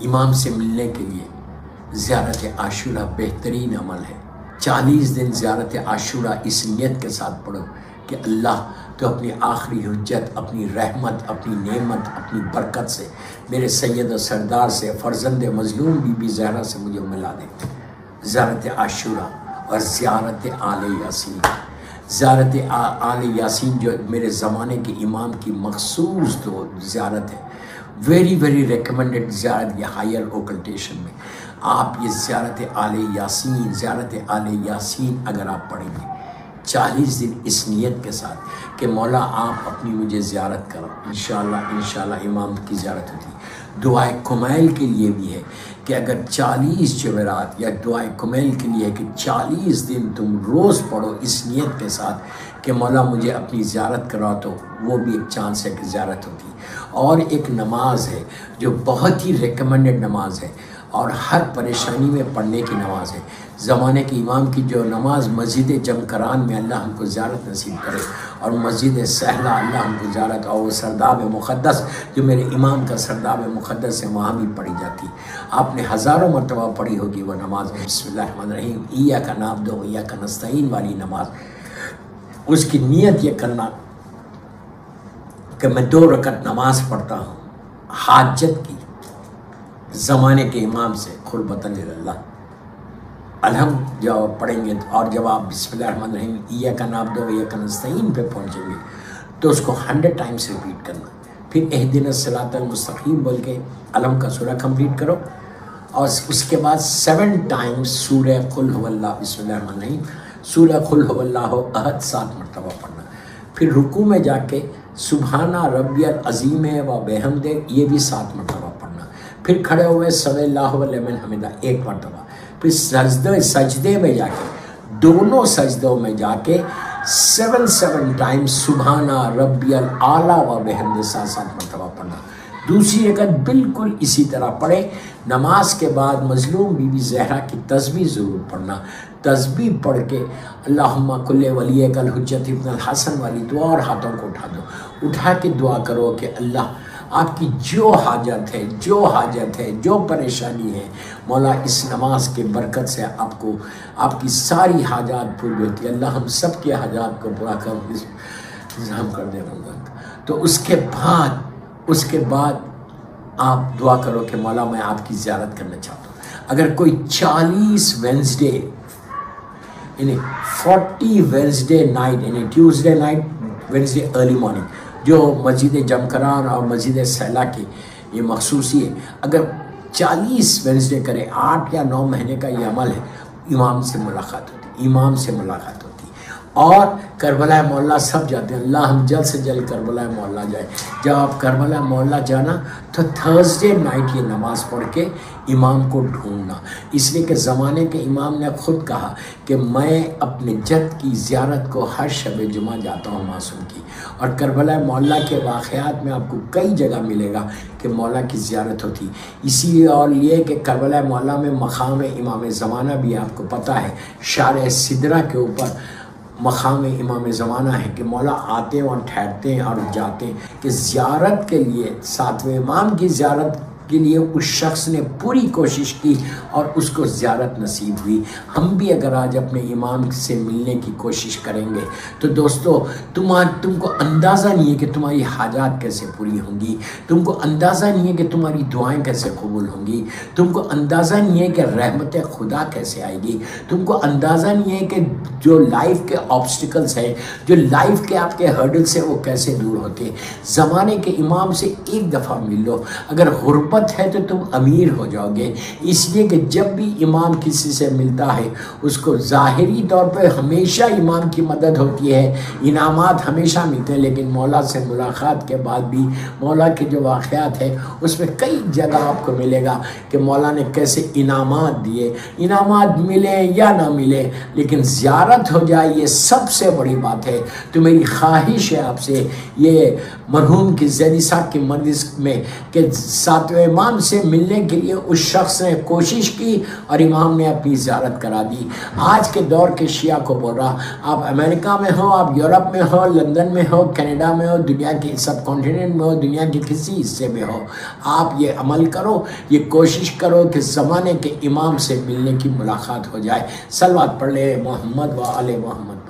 امام سے ملنے کے لیے زیارت عاشورہ بہترین عمل ہے۔ 40 دن زیارت عاشورہ اس نیت کے ساتھ پڑھو کہ اللہ تو اپنی آخری حجت، اپنی رحمت، اپنی نعمت، اپنی برکت سے میرے سید و سردار سے، فرزند مظلوم بی بی زہرا سے مجھے ملا دے۔ زیارت عاشورہ اور زیارت آل یاسین، زیارت آل یاسین جو میرے زمانے کے امام کی مخصوص دو زیارت ہے، ویری ویری ریکمنڈڈ زیارت، یہ ہائر اوکلٹیشن میں آپ یہ زیارت آل یاسین اگر آپ پڑھیں گے 40 دن اس نیت کے ساتھ کہ مولا آپ اپنی مجھے زیارت کرو، انشاءاللہ امام کی زیارت ہوتی ہے۔ دعائے کمیل کے لیے بھی ہے کہ اگر 40 جمعرات یا دعائے کمیل کے لیے ہے کہ 40 دن تم روز پڑھو اس نیت کے ساتھ کہ مولا مجھے اپنی زیارت کراؤ، تو وہ بھی ایک چانس ہے کہ زیارت ہوتی ہے۔ اور ایک نماز ہے جو بہت ہی ریکمنڈڈ نماز ہے اور ہر پریشانی میں پڑھنے کی نماز ہے، زمانے کے امام کی جو نماز مسجد جمکران میں اللہ ہم کو زیارت نصیب کرے، اور مسجد سہلہ اللہ ہم کو زیارت، اور وہ سرداب مقدس جو میرے امام کا سرداب مقدس ہے وہاں بھی پڑھی جاتی۔ آپ نے ہزاروں مرتبہ پڑھی ہوگی وہ نماز، بسم اللہ الرحمن الرحیم ایاک نعبد و ایاک نستعین والی نماز۔ اس کی نیت یہ کرنا کہ میں 2 رکعت نماز پڑھتا ہوں حاجت کی، زمانے کے امام سے قربتاً اللہ۔ الحمد جب آپ پڑھیں گے اور جب آپ بسم اللہ الرحمن الرحیم ایاک نعبد و ایاک نستعین پہ پہنچیں گے تو اس کو 100 ٹائمز ریپیٹ کرنا، پھر اہدنا الصراط المستقیم بول کے علم کا سورہ کمپلیٹ کرو، اور اس کے بعد 7 ٹائمز سورہ قل هو اللہ، بسم اللہ الرحمن الرحیم سورہ قل هو اللہ احد 7 مرتبہ پڑھنا، پھر رکوع میں جا کے سبحانہ ربی العظیم و بحمد یہ بھی 7 مرتبہ پڑھنا، پھر کھڑے ہوئے سمی اللہ لمن حمدہ 1 مرتبہ، پھر سجدے میں جا کے دونوں سجدوں میں جا کے 7 ٹائمز سبحانہ ربی الاعلیٰ و بحمد 7 مرتبہ پڑھنا۔ دوسری رکعت بالکل اسی طرح پڑھے۔ نماز کے بعد مظلوم بی بی زہرا کی تسبیح ضرور پڑھنا، تسبیح پڑھ کے اللہم کل ولیک الحجت ابن الحسن والی دعا، اور ہاتھوں کو اٹھا کے دعا کرو کہ اللہ آپ کی جو حاجت ہے جو پریشانی ہے مولا اس نماز کے برکت سے آپ کی ساری حاجات پوری ہوتی ہے۔ اللہ ہم سب کے حاجات کو پورا کر دے رمضان۔ تو اس کے بعد آپ دعا کرو کہ مولا میں آپ کی زیارت کرنا چاہتا ہوں۔ اگر کوئی 40 وینسڈے یعنی 40 وینسڈے نائٹ، یعنی Tuesday night Wednesday early morning جو مسجد جمکران اور مسجد سہلہ کی یہ مخصوصی ہے، اگر 40 وینسڈے کرے 8 یا 9 مہینے کا یہ عمل ہے، امام سے ملاقات ہوتی، اور کربلا معلیٰ سب جاتے ہیں۔ اللہ ہم جلد سے جلد کربلا معلیٰ جائے۔ جب آپ کربلا معلیٰ جانا تو تھرسڈے نائٹ یہ نماز پڑھ کے امام کو ڈھونڈنا، اس لیے کہ زمانے کے امام نے خود کہا کہ میں اپنے جد کی زیارت کو ہر شب جمعہ جاتا ہوں معصوم کی، اور کربلا معلیٰ کے واقعات میں آپ کو کئی جگہ ملے گا کہ مولا کی زیارت ہوتی، اسی لیے اور یہ کہ کربلا معلیٰ میں مقام امام زمانہ بھی آپ کو پتہ ہے، شارع سدرہ کے اوپر مقام امام زمانہ ہے کہ مولا آتے ہیں اور ٹھہرتے ہیں اور جاتے ہیں، کہ زیارت کے لیے 7ویں امام کی زیارت کے لیے اس شخص نے پوری کوشش کی اور اس کو زیارت نصیب ہوئی۔ ہم بھی اگر آج اپنے امام سے ملنے کی کوشش کریں گے تو دوستو تم کو اندازہ نہیں ہے کہ تمہاری حاجات کیسے پوری ہوں گی، تم کو اندازہ نہیں ہے کہ تمہاری دعائیں کیسے قبول ہوں گی، تم کو اندازہ نہیں ہے کہ رحمت خدا کیسے آئے گی، تم کو اندازہ نہیں ہے کہ جو لائف کے آبسٹیکلز ہیں، جو لائف کے آپ کے ہرڈلز ہیں وہ کیسے دور ہوتے ہیں۔ زمانے کے امام سے ایک دفعہ مل لو، اگر غربت ہے تو تم امیر ہو جاؤ گے، اس لیے کہ جب بھی امام کسی سے ملتا ہے اس کو ظاہری طور پہ ہمیشہ امام کی مدد ہوتی ہے، انعامات ہمیشہ ملتے ہیں، لیکن مولا سے ملاقات کے بعد بھی مولا کے جو واقعات ہیں اس میں کئی جگہ آپ کو ملے گا کہ مولا نے کیسے انعامات دیے۔ انعامات ملے یا نہ ملے لیکن زیارت ہو جائے، یہ سب سے بڑی بات ہے۔ تو میری خواہش ہے آپ سے، یہ مرحوم کی زیدی صاحب کی مرضی میں کہ ساتویں امام سے ملنے کے لیے اس شخص نے کوشش کی اور امام نے اپنی زیارت کرا دی۔ آج کے دور کے شیعہ کو بول رہا، آپ امریکہ میں ہو، آپ یورپ میں ہو، لندن میں ہو، کینیڈا میں ہو، دنیا کے سب کانٹیننٹ میں ہو، دنیا کے کسی حصے میں ہو، آپ یہ عمل کرو، یہ کوشش کرو کہ زمانے کے امام سے ملنے کی ملاقات ہو جائے۔ صلوات پڑھ لے محمد و آل محمد۔